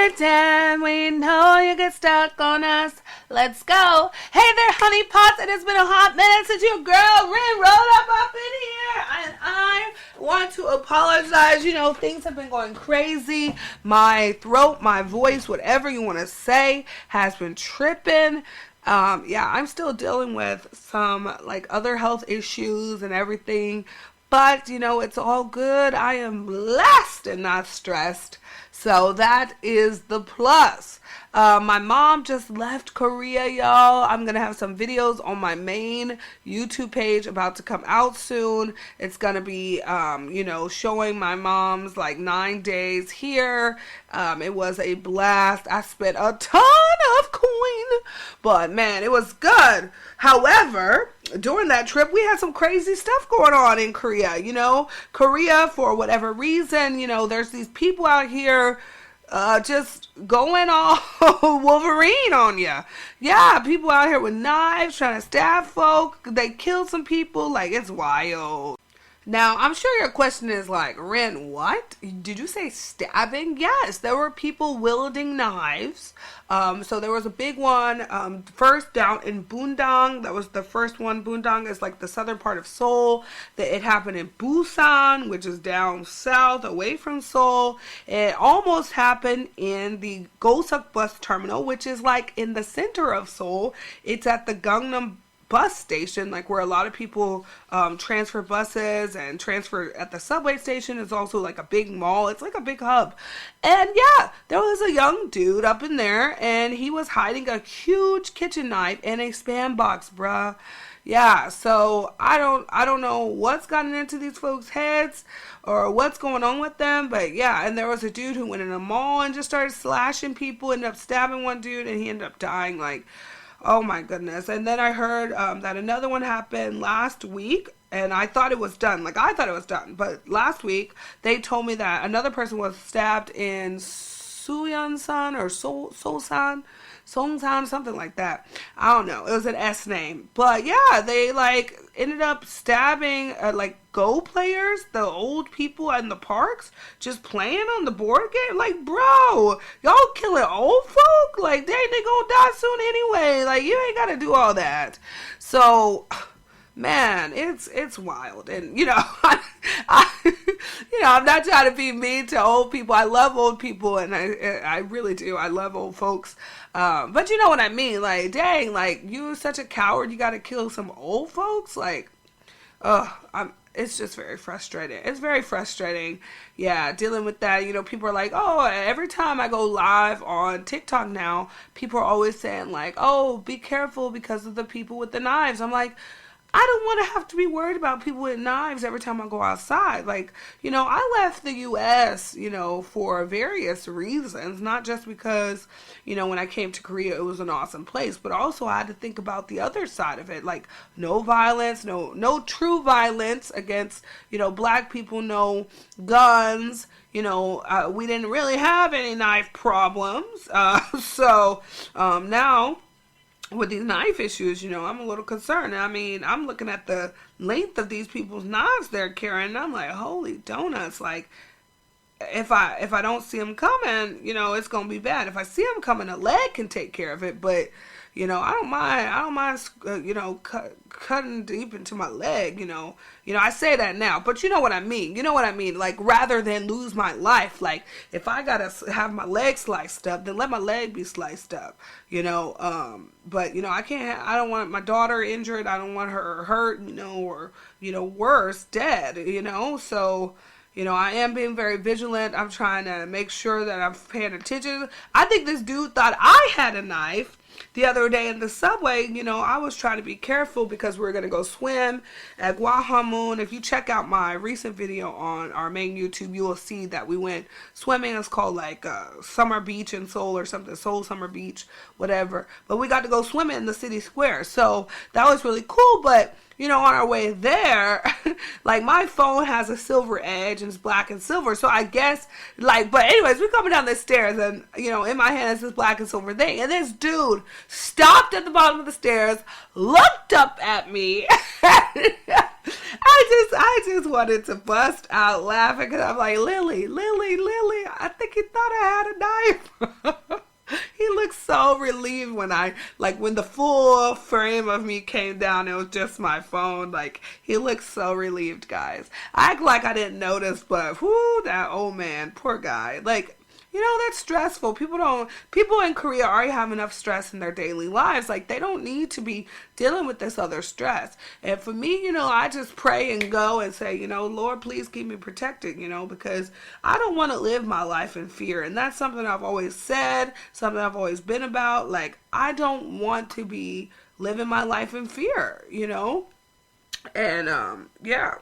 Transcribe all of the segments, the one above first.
pretend we know you get stuck on us. Let's go. Hey there, honey pots. It has been a hot minute since your girl Ren rolled up in here. And I want to apologize. You know, things have been going crazy. My throat, my voice, whatever you want to say, has been tripping. Yeah, I'm still dealing with some like other health issues and everything. But, you know, it's all good. I am blessed and not stressed. So that is the plus. My mom just left Korea, y'all. I'm going to have some videos on my main YouTube page about to come out soon. It's going to be, you know, showing my mom's like 9 days here. It was a blast. I spent a ton of coin, but man, it was good. However, during that trip, we had some crazy stuff going on in Korea. You know, Korea, for whatever reason, you know, there's these people out here just going all Wolverine on ya. Yeah, people out here with knives trying to stab folk. They killed some people. Like, it's wild. Now, I'm sure your question is like, Ren, what? Did you say stabbing? Yes, there were people wielding knives. So there was a big one first down in Bundang. That was the first one. Bundang is like the southern part of Seoul. It happened in Busan, which is down south away from Seoul. It almost happened in the Goseok bus terminal, which is like in the center of Seoul. It's at the Gangnam bus station, like where a lot of people transfer buses and transfer at the subway station. Is also like a big mall. It's like a big hub. And yeah, there was a young dude up in there and he was hiding a huge kitchen knife in a spam box, bruh. Yeah, so I don't know what's gotten into these folks' heads or what's going on with them, but yeah, and there was a dude who went in a mall and just started slashing people, ended up stabbing one dude, and he ended up dying. Like, oh my goodness. And then I heard that another one happened last week, and I thought it was done. Like, I thought it was done. But last week, they told me that another person was stabbed in Suyeon-san or Seoul-san, Songsan, something like that. I don't know. It was an S name. But yeah, they like ended up stabbing like Go players, the old people in the parks, just playing on the board game. Like, bro, y'all killing old folk? Like, they gonna die soon anyway. Like, you ain't gotta do all that. So, man, it's wild. And, you know, I'm not trying to be mean to old people. I love old people, and I really do. I love old folks. But you know what I mean? Like, dang, like, you're such a coward. You got to kill some old folks? Like, it's just very frustrating. It's very frustrating. Yeah, dealing with that. You know, people are like, oh, every time I go live on TikTok now, people are always saying like, oh, be careful because of the people with the knives. I'm like, I don't want to have to be worried about people with knives every time I go outside. Like, you know, I left the U.S., you know, for various reasons, not just because, you know, when I came to Korea, it was an awesome place, but also I had to think about the other side of it. Like, no violence, no true violence against, you know, black people, no guns, you know, we didn't really have any knife problems. So now, with these knife issues, you know, I'm a little concerned. I mean, I'm looking at the length of these people's knives they're carrying, and I'm like, holy donuts. Like, if I don't see them coming, you know, it's gonna be bad. If I see them coming, a leg can take care of it, but you know, I don't mind, you know, cutting deep into my leg, you know, I say that now, but you know what I mean, like, rather than lose my life, like, if I gotta have my leg sliced up, then let my leg be sliced up, you know, but, you know, I don't want my daughter injured, I don't want her hurt, you know, or, you know, worse, dead, you know, so, you know, I am being very vigilant. I'm trying to make sure that I'm paying attention. I think this dude thought I had a knife the other day in the subway. You know, I was trying to be careful because we were going to go swim at Gwahamun. If you check out my recent video on our main YouTube, you will see that we went swimming. It's called like Summer Beach in Seoul or something. Seoul Summer Beach, whatever. But we got to go swimming in the city square. So that was really cool. But you know, on our way there, like, my phone has a silver edge and it's black and silver. So I guess, like, but anyways, we're coming down the stairs and, you know, in my hand is this black and silver thing. And this dude stopped at the bottom of the stairs, looked up at me, and I just wanted to bust out laughing because I'm like, Lily, I think he thought I had a knife. He looked so relieved when when the full frame of me came down, it was just my phone. Like, he looked so relieved, guys. I act like I didn't notice, but whoo, that old man, poor guy. Like, that's stressful. People in Korea already have enough stress in their daily lives. Like, they don't need to be dealing with this other stress. And for me, I just pray and go and say, Lord, please keep me protected, because I don't want to live my life in fear. And that's something I've always said, something I've always been about. Like, I don't want to be living my life in fear, And, yeah.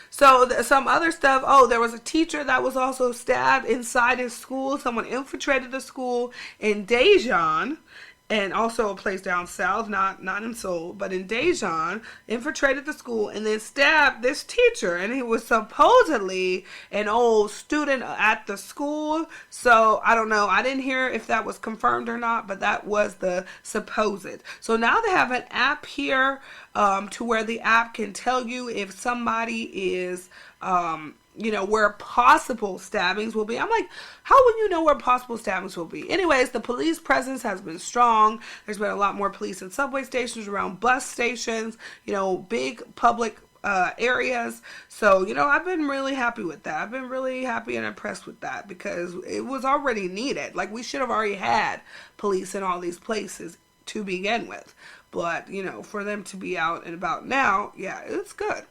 So some other stuff. Oh, there was a teacher that was also stabbed inside his school. Someone infiltrated the school in Daejeon, and also a place down south, not in Seoul, but in Daejeon, infiltrated the school and then stabbed this teacher. And he was supposedly an old student at the school. So I don't know. I didn't hear if that was confirmed or not, but that was the supposed. So now they have an app here to where the app can tell you if somebody is where possible stabbings will be. I'm like, how will you know where possible stabbings will be? Anyways, the police presence has been strong. There's been a lot more police in subway stations, around bus stations, big public areas. So, I've been really happy with that. I've been really happy and impressed with that because it was already needed. Like, we should have already had police in all these places to begin with. But, for them to be out and about now, yeah, it's good.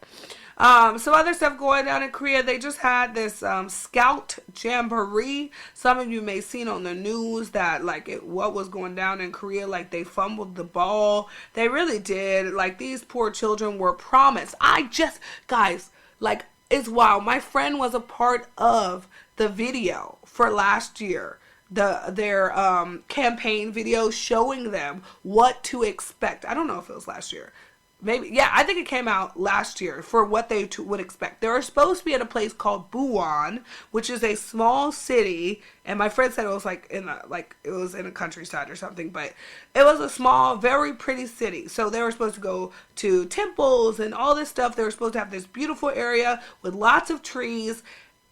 Some other stuff going down in Korea. They just had this Scout Jamboree. Some of you may have seen on the news that what was going down in Korea. Like, they fumbled the ball. They really did. Like, these poor children were promised. Guys, it's wild. My friend was a part of the video for last year. Their campaign video showing them what to expect. I don't know if it was last year. Maybe, yeah, I think it came out last year for what they would expect. They were supposed to be at a place called Buwon, which is a small city, and my friend said it was it was in a countryside or something, but it was a small, very pretty city. So they were supposed to go to temples and all this stuff. They were supposed to have this beautiful area with lots of trees,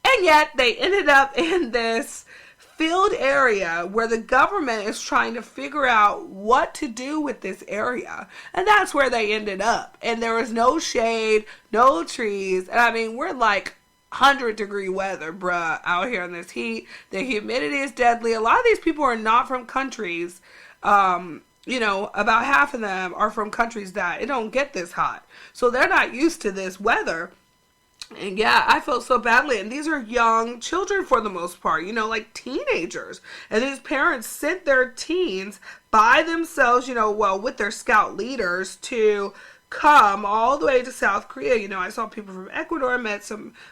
and yet they ended up in this field area where the government is trying to figure out what to do with this area. And that's where they ended up. And there was no shade, no trees. And I mean, we're 100-degree weather, bruh, out here in this heat. The humidity is deadly. A lot of these people are not from countries, about half of them are from countries that it don't get this hot. So they're not used to this weather. And yeah, I felt so badly. And these are young children for the most part, teenagers. And these parents sent their teens by themselves, with their scout leaders to come all the way to South Korea. I saw people from Ecuador, met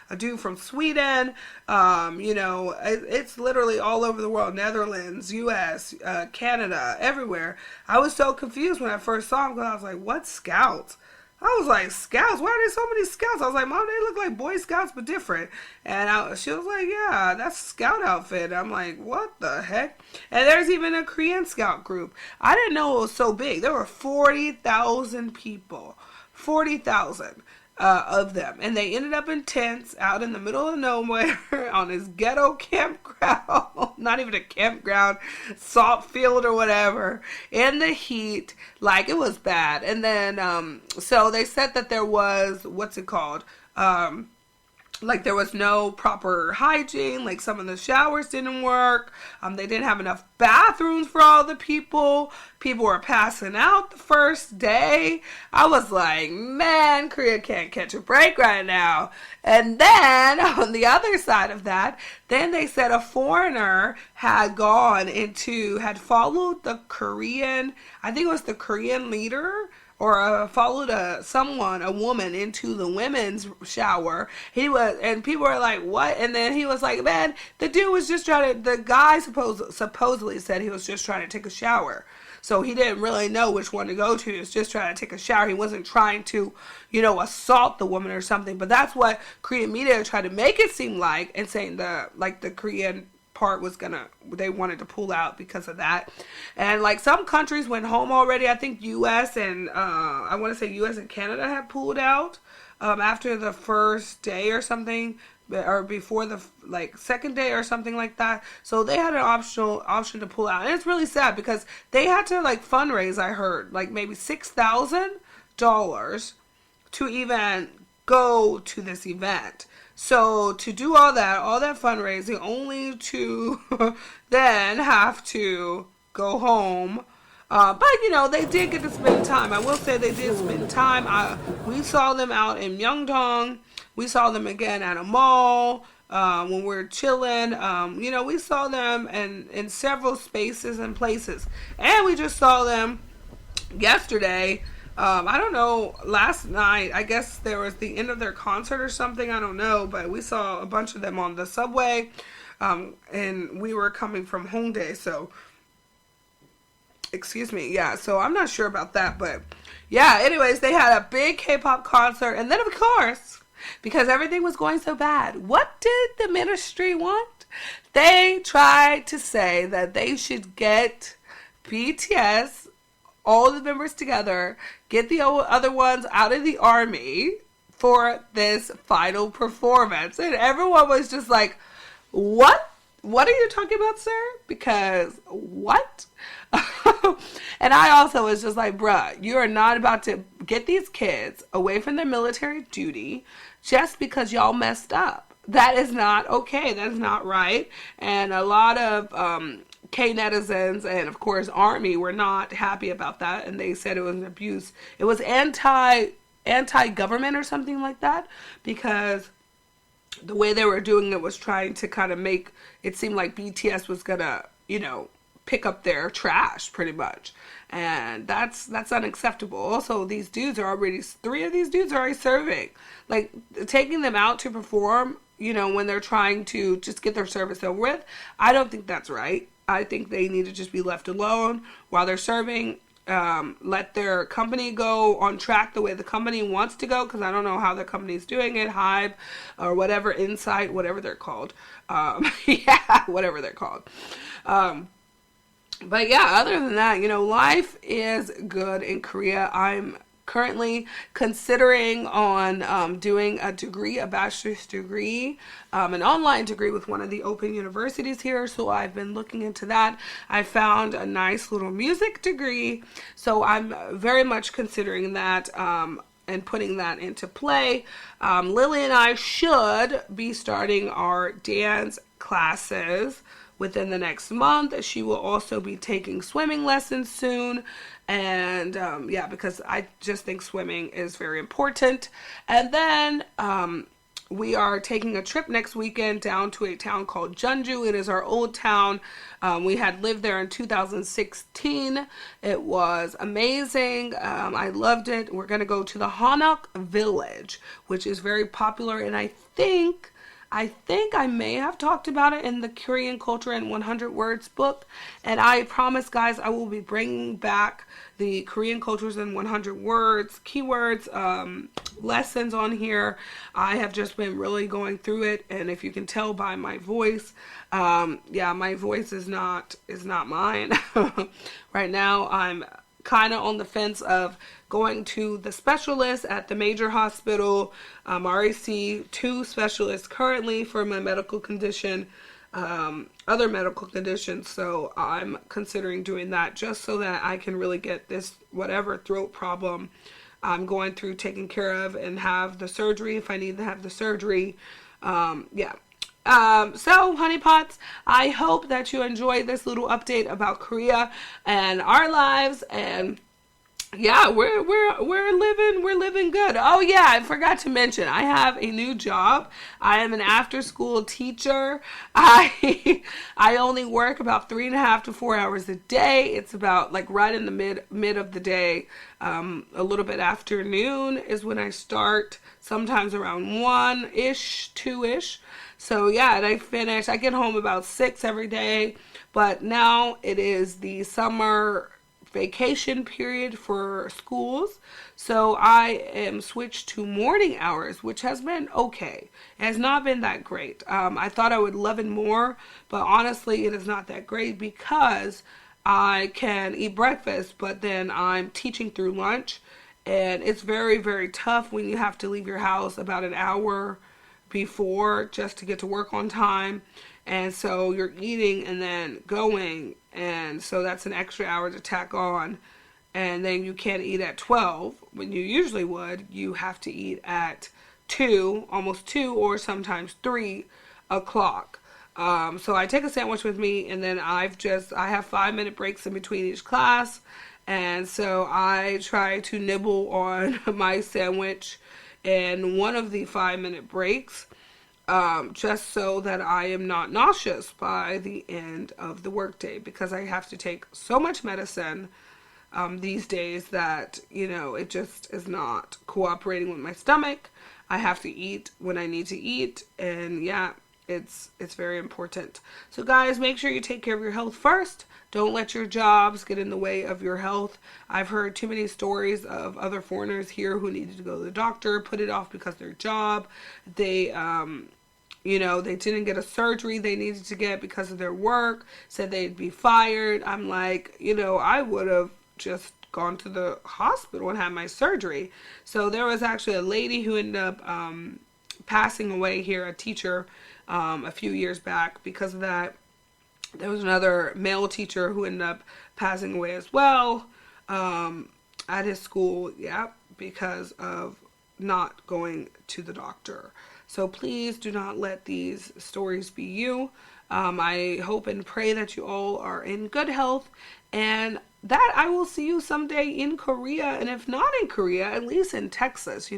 a dude from Sweden. It's literally all over the world. Netherlands, US, Canada, everywhere. I was so confused when I first saw them because I was like, what scouts? I was like, scouts? Why are there so many scouts? I was like, Mom, they look like Boy Scouts, but different. And she was like, yeah, that's a scout outfit. I'm like, what the heck? And there's even a Korean scout group. I didn't know it was so big. There were 40,000 people. 40,000 of them. And they ended up in tents out in the middle of nowhere on this ghetto campground. Not even a campground, salt field or whatever. In the heat. It was bad. And then, so they said that there was, what's it called? There was no proper hygiene. Some of the showers didn't work. They didn't have enough bathrooms for all the people. People were passing out the first day. I was like, man, Korea can't catch a break right now. And then on the other side of that, then they said a foreigner had followed the Korean, I think it was the Korean leader, or followed a woman into the women's shower. And people were like, what? And then he was like, man, the dude was just the guy supposedly said he was just trying to take a shower. So he didn't really know which one to go to. He was just trying to take a shower. He wasn't trying to, assault the woman or something. But that's what Korean media tried to make it seem like, and saying the Korean part they wanted to pull out because of that. And like some countries went home already. I think US and I want to say US and Canada have pulled out after the first day or something, or before the like second day or something like that. So they had an option to pull out. And it's really sad because they had to like fundraise, I heard, like maybe $6,000 to even go to this event. So to do all that fundraising, only to then have to go home. But you know, they did get to spend time. I will say they did spend time. We saw them out in Myeongdong. We saw them again at a mall when we were chilling. You know, we saw them in several spaces and places. And we just saw them yesterday. I don't know, last night, I guess there was the end of their concert or something, I don't know, but we saw a bunch of them on the subway, and we were coming from Hongdae, so, excuse me, yeah, so I'm not sure about that, but, yeah, anyways, they had a big K-pop concert, and then, of course, because everything was going so bad, what did the ministry want? They tried to say that they should get BTS, all the members together, get the other ones out of the army for this final performance. And everyone was just like, what? What are you talking about, sir? Because what? And I also was just like, bruh, you are not about to get these kids away from their military duty just because y'all messed up. That is not okay. That is not right. And a lot of K-netizens and, of course, Army were not happy about that, and they said it was an abuse. It was anti-government or something like that, because the way they were doing it was trying to kind of make it seem like BTS was gonna, you know, pick up their trash, pretty much. And that's unacceptable. Also, three of these dudes are already serving. Like, taking them out to perform, you know, when they're trying to just get their service over with, I don't think that's right. I think they need to just be left alone while they're serving. Let their company go on track the way the company wants to go, because I don't know how the company's doing it, Hive or whatever, Insight, whatever they're called. Yeah, whatever they're called. But yeah, other than that, you know, life is good in Korea. I'm currently considering on doing a bachelor's degree, an online degree with one of the open universities here. So I've been looking into that. I found a nice little music degree. So I'm very much considering that and putting that into play. Lily and I should be starting our dance classes within the next month. She will also be taking swimming lessons soon. And yeah, because I just think swimming is very important. And then we are taking a trip next weekend down to a town called Jeonju. It is our old town. We had lived there in 2016. It was amazing. I loved it. We're going to go to the Hanok village, which is very popular. And I think I may have talked about it in the Korean Culture in 100 Words book. And I promise, guys, I will be bringing back the Korean Cultures in 100 Words, keywords, lessons on here. I have just been really going through it. And if you can tell by my voice, yeah, my voice is not mine. Right now, I'm kind of on the fence of going to the specialist at the major hospital. I already see 2 specialists currently for my medical condition, other medical conditions. So I'm considering doing that just so that I can really get this whatever throat problem I'm going through taken care of and have the surgery if I need to have the surgery. Yeah. So, honeypots, I hope that you enjoyed this little update about Korea and our lives, and yeah, we're living good. Oh yeah, I forgot to mention, I have a new job. I am an after-school teacher. I only work about 3.5 to 4 hours a day. It's about like right in the mid of the day. A little bit afternoon is when I start. Sometimes around 1-ish, 2-ish. So yeah, and I get home about 6 every day. But now it is the summer vacation period for schools. So I am switched to morning hours, which has been okay. It has not been that great. I thought I would love it more, but honestly, it is not that great because I can eat breakfast, but then I'm teaching through lunch. And it's very, very tough when you have to leave your house about an hour before just to get to work on time. And so you're eating and then going. And so that's an extra hour to tack on. And then you can't eat at 12 when you usually would. You have to eat at 2, almost 2, or sometimes 3 o'clock. So I take a sandwich with me, and then I have 5-minute breaks in between each class. And so I try to nibble on my sandwich in one of the 5-minute breaks, just so that I am not nauseous by the end of the workday, because I have to take so much medicine these days that, it just is not cooperating with my stomach. I have to eat when I need to eat, and yeah, it's very important. So guys, make sure you take care of your health first. Don't let your jobs get in the way of your health. I've heard too many stories of other foreigners here who needed to go to the doctor, put it off because of their job. They they didn't get a surgery they needed to get because of their work, said they'd be fired. I'm like, I would have just gone to the hospital and had my surgery. So there was actually a lady who ended up passing away here, a teacher, a few years back because of that. There was another male teacher who ended up passing away as well at his school, because of not going to the doctor. So please do not let these stories be you. I hope and pray that you all are in good health, and that I will see you someday in Korea, and if not in Korea, at least in Texas,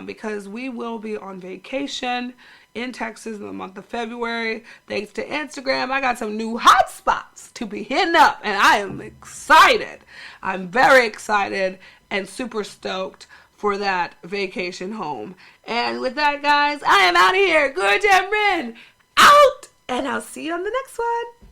because we will be on vacation in Texas in the month of February. Thanks to Instagram, I got some new hot spots to be hitting up, and I am excited. I'm very excited and super stoked for that vacation home. And with that, guys, I am out of here. Good Rin out, and I'll see you on the next one.